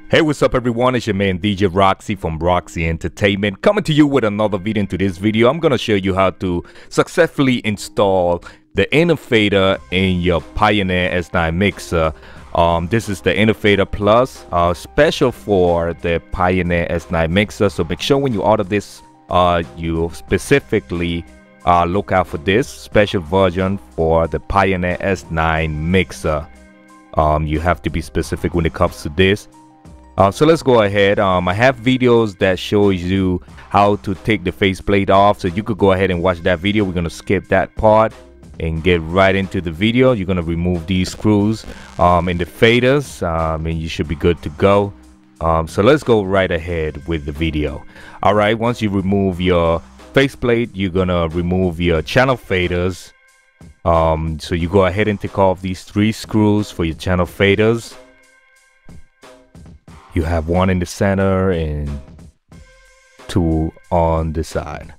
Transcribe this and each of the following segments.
Hey, what's up everyone, it's your man DJ Roxy from Roxy Entertainment coming to you with another video. In today's video I'm gonna show you how to successfully install the Innofader in your Pioneer S9 mixer. This is the Innofader Plus, special for the Pioneer S9 mixer, so make sure when you order this you specifically look out for this special version for the Pioneer S9 mixer. You have to be specific when it comes to this. So let's go ahead. I have videos that shows you how to take the faceplate off, so you could go ahead and watch that video. We're gonna skip that part and get right into the video. You're gonna remove these screws and the faders, and you should be good to go. So let's go right ahead with the video. All right, once you remove your faceplate, you're gonna remove your channel faders. So you go ahead and take off these 3 screws for your channel faders. You have 1 in the center and 2 on the side.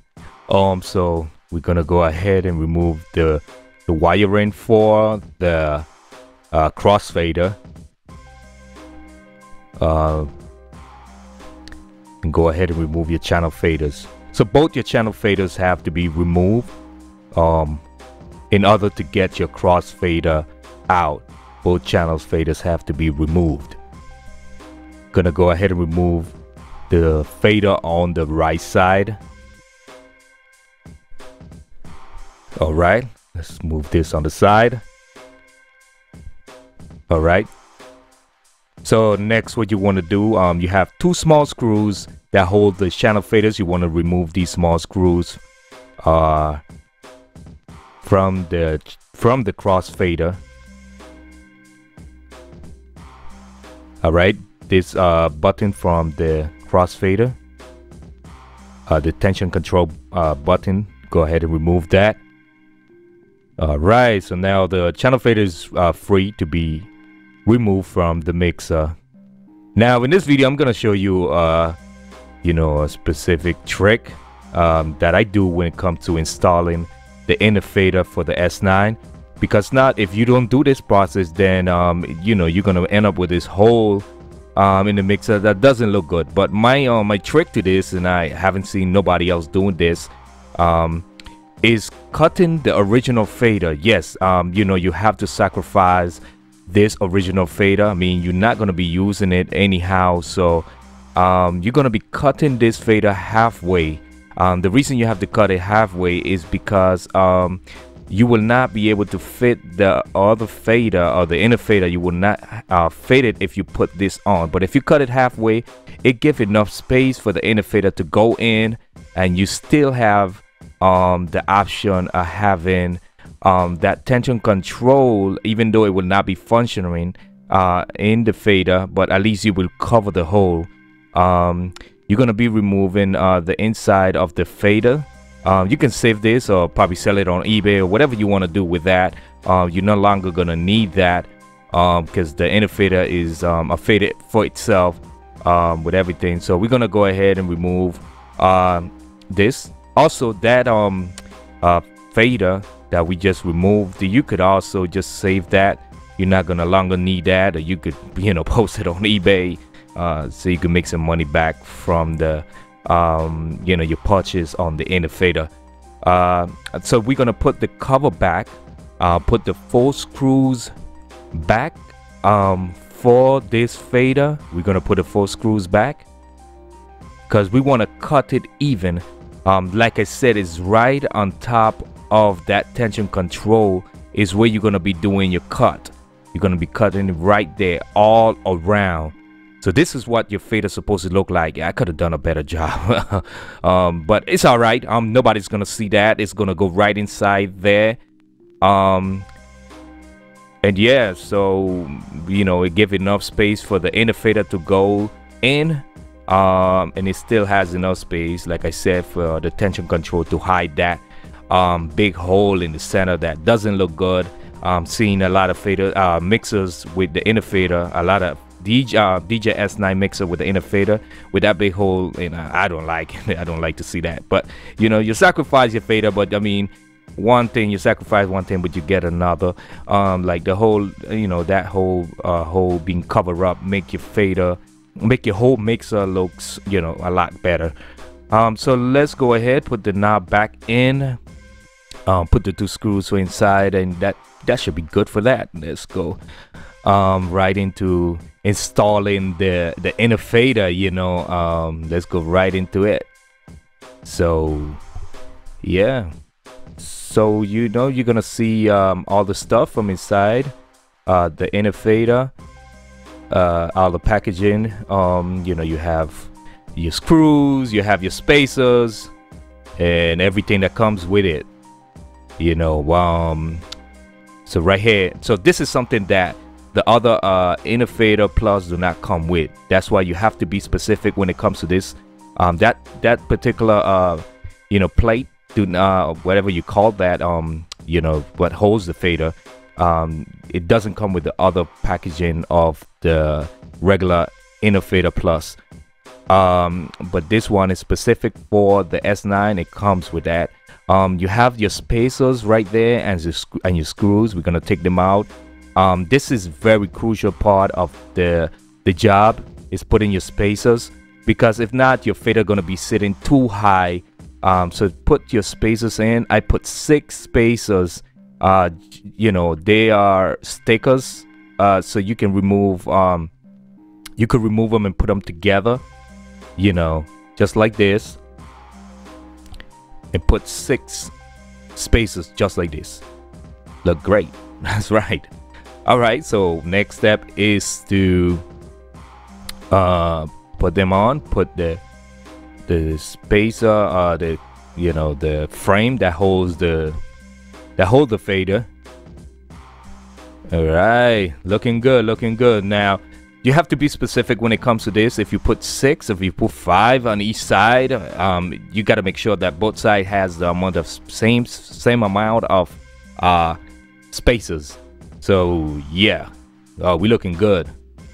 So we're gonna go ahead and remove the wiring for the crossfader. And go ahead and remove your channel faders. So both your channel faders have to be removed in order to get your crossfader out. Both channel faders have to be removed. Gonna go ahead and remove the fader on the right side. All right, let's move this on the side. All right, so next what you want to do, you have 2 small screws that hold the channel faders. You want to remove these small screws from the crossfader. All right, this button from the crossfader, the tension control button, go ahead and remove that. All right, so now the channel fader is free to be removed from the mixer. Now in this video I'm gonna show you you know, a specific trick that I do when it comes to installing the Innofader for the S9, because if you don't do this process, then you know, you're gonna end up with this hole in the mixer that doesn't look good. But my trick to this, and I haven't seen nobody else doing this, is cutting the original fader. Yes, you know, you have to sacrifice this original fader. I mean, you're not going to be using it anyhow, so you're going to be cutting this fader halfway. The reason you have to cut it halfway is because you will not be able to fit the other fader, or the inner fader. You will not fit it if you put this on. But if you cut it halfway, it gives enough space for the inner fader to go in, and you still have the option of having that tension control, even though it will not be functioning in the fader, but at least you will cover the hole. You're going to be removing the inside of the fader. You can save this or probably sell it on eBay or whatever you want to do with that. You're no longer gonna need that because the Innofader is faded for itself with everything. So we're gonna go ahead and remove this. Also, that fader that we just removed, you could also just save that. You're not gonna longer need that, or you could, you know, post it on eBay so you can make some money back from the you know, your purchase on the Innofader. So we're gonna put the cover back, put the 4 screws back for this fader. We're gonna put the 4 screws back because we want to cut it even. Like I said, it's right on top of that tension control is where you're gonna be doing your cut. You're gonna be cutting it right there all around. So this is what your fader is supposed to look like. I could have done a better job. But it's all right. Nobody's gonna see that. It's gonna go right inside there. And yeah, so you know, it gives enough space for the Innofader to go in, and it still has enough space, like I said, for the tension control to hide that big hole in the center that doesn't look good. Seeing a lot of fader mixers with the Innofader, a lot of DJM-s9 mixer with the Innofader with that big hole, and I don't like it. I don't like to see that. But you know, you sacrifice your fader, but I mean, one thing, you sacrifice one thing but you get another. Like the whole, you know, that whole hole being covered up make your fader make your whole mixer looks, you know, a lot better. So let's go ahead, put the knob back in, put the 2 screws inside, and that should be good for that. Let's go right into installing the Innofader, you know. Let's go right into it. So yeah, so you know, you're gonna see all the stuff from inside the Innofader, all the packaging. You know, you have your screws, you have your spacers, and everything that comes with it, you know. So right here, so this is something that the other Innofader Plus do not come with. That's why you have to be specific when it comes to this. That particular you know, plate, whatever you call that, you know, what holds the fader, it doesn't come with the other packaging of the regular Innofader Plus. But this one is specific for the S9. It comes with that. You have your spacers right there and your screws. We're gonna take them out. This is very crucial part of the job, is putting your spacers, because if not, your fader gonna be sitting too high. So put your spacers in. I put 6 spacers. You know, they are stickers, so you can remove you could remove them and put them together, you know, just like this, and put 6 spacers just like this. Look great. That's right. All right, so next step is to put them on. Put the spacer, the, you know, the frame that holds the fader. All right, looking good, looking good. Now you have to be specific when it comes to this. If you put 6, if you put 5 on each side, you got to make sure that both sides has the amount of same amount of spacers. So yeah, we looking good.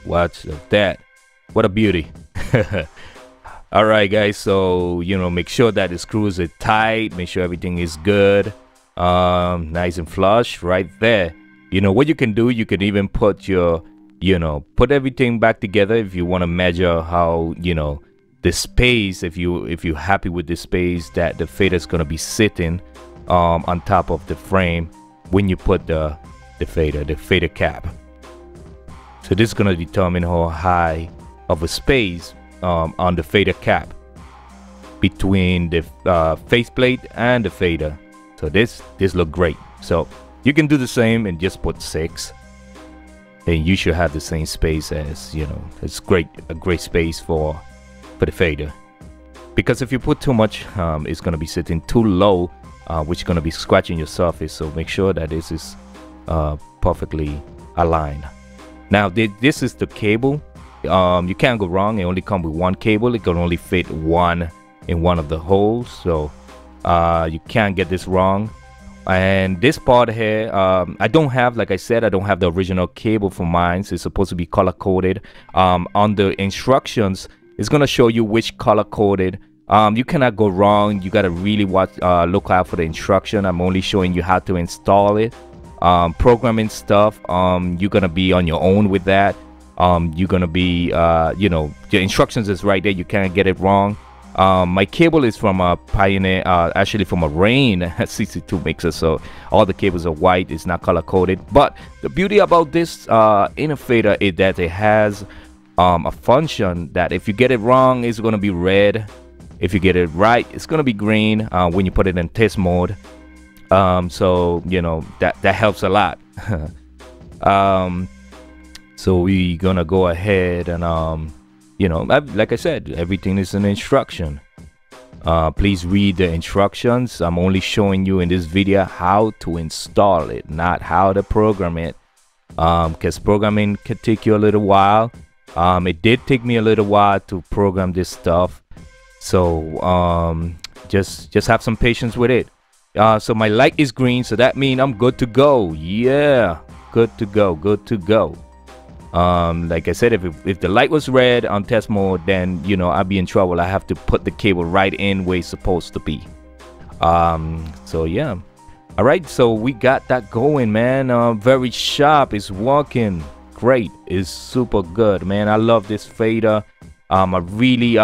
Watch that. What a beauty. All right, guys, so, you know, make sure that the screws are tight, make sure everything is good, nice and flush right there. You know what you can do, you can even put your, you know, put everything back together if you want to measure how, you know, the space, if you're happy with the space that the fader is going to be sitting on top of the frame when you put the fader cap. So this is going to determine how high of a space on the fader cap between the faceplate and the fader. So this look great. So you can do the same and just put 6, and you should have the same space as, you know, it's a great space for the fader. Because if you put too much, it's going to be sitting too low, which is going to be scratching your surface. So make sure that this is perfectly aligned. Now this is the cable. You can't go wrong. It only comes with 1 cable. It can only fit 1 in one of the holes, so you can't get this wrong. And this part here, I don't have, like I said, I don't have the original cable for mine, so it's supposed to be color coded. On the instructions, it's gonna show you which color coded. You cannot go wrong. You gotta really watch, look out for the instruction. I'm only showing you how to install it. Programming stuff, you're gonna be on your own with that. You're gonna be, you know, the instructions is right there. You can't get it wrong. My cable is from a Pioneer, actually from a Rain 62 mixer, so all the cables are white. It's not color coded. But the beauty about this Innofader is that it has a function that if you get it wrong, it's gonna be red. If you get it right, it's gonna be green when you put it in test mode. So you know that helps a lot. So we gonna go ahead and you know, like I said, everything is an instruction. Please read the instructions. I'm only showing you in this video how to install it, not how to program it, because programming could take you a little while. It did take me a little while to program this stuff, so just have some patience with it. So my light is green, so that means I'm good to go. Yeah, good to go, good to go. Like I said, if the light was red on test mode, then, you know, I'd be in trouble. I have to put the cable right in where it's supposed to be. So yeah. All right, so we got that going, man. Very sharp. It's working great. It's super good, man. I love this fader. I really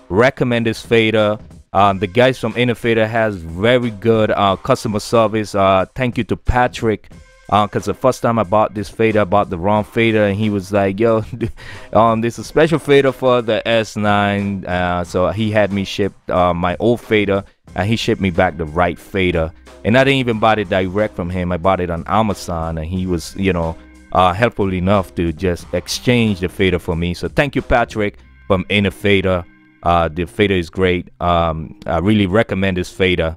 recommend this fader. The guys from Innofader has very good customer service. Thank you to Patrick, because the first time I bought this fader, I bought the wrong fader, and he was like, yo, this is a special fader for the S9. So he had me ship my old fader, and he shipped me back the right fader. And I didn't even buy it direct from him. I bought it on Amazon, and he was, you know, helpful enough to just exchange the fader for me. So thank you, Patrick from Innofader. The fader is great. I really recommend this fader.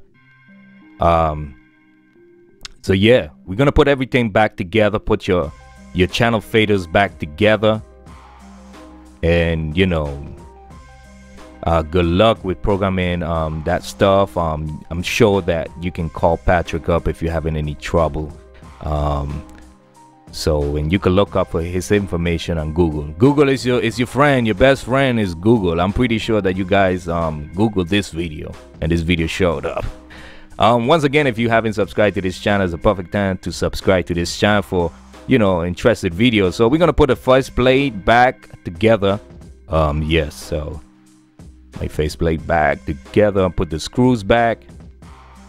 So yeah, we're gonna put everything back together, put your channel faders back together, and you know, good luck with programming that stuff. I'm sure that you can call Patrick up if you're having any trouble. And you can look up for his information on Google. Google is your friend. Your best friend is Google. I'm pretty sure that you guys Googled this video, and this video showed up. Once again, if you haven't subscribed to this channel, it's a perfect time to subscribe to this channel for, you know, interested videos. So we're gonna put the faceplate back together. Yes, so my faceplate back together and put the screws back.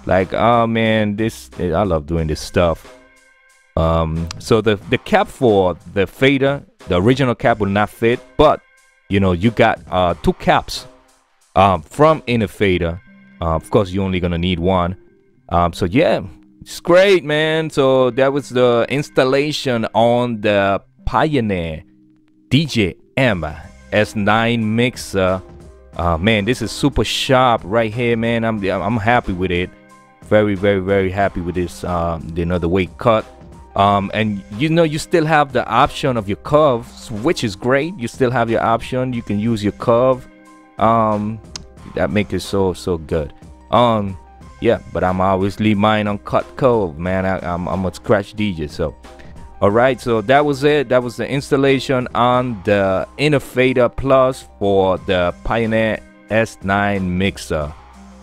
Like, oh man, I love doing this stuff. So the cap for the fader, the original cap will not fit, but you know, you got 2 caps from Innofader. Of course, you're only gonna need one. So yeah, it's great, man. So that was the installation on the Pioneer DJM-s9 mixer. Man, this is super sharp right here, man. I'm happy with it. Very, very, very happy with this. You know, the way it cut. And you know, you still have the option of your curve, which is great. You still have your option. You can use your curve. That makes it so good. Yeah, but I'm always leave mine on cut curve, man. I'm a scratch DJ. So all right, so that was it. That was the installation on the Innofader Plus for the Pioneer S9 mixer.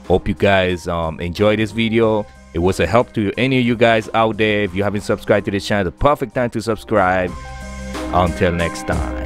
Hope you guys enjoy this video. It was a help to any of you guys out there. If you haven't subscribed to this channel, the perfect time to subscribe. Until next time.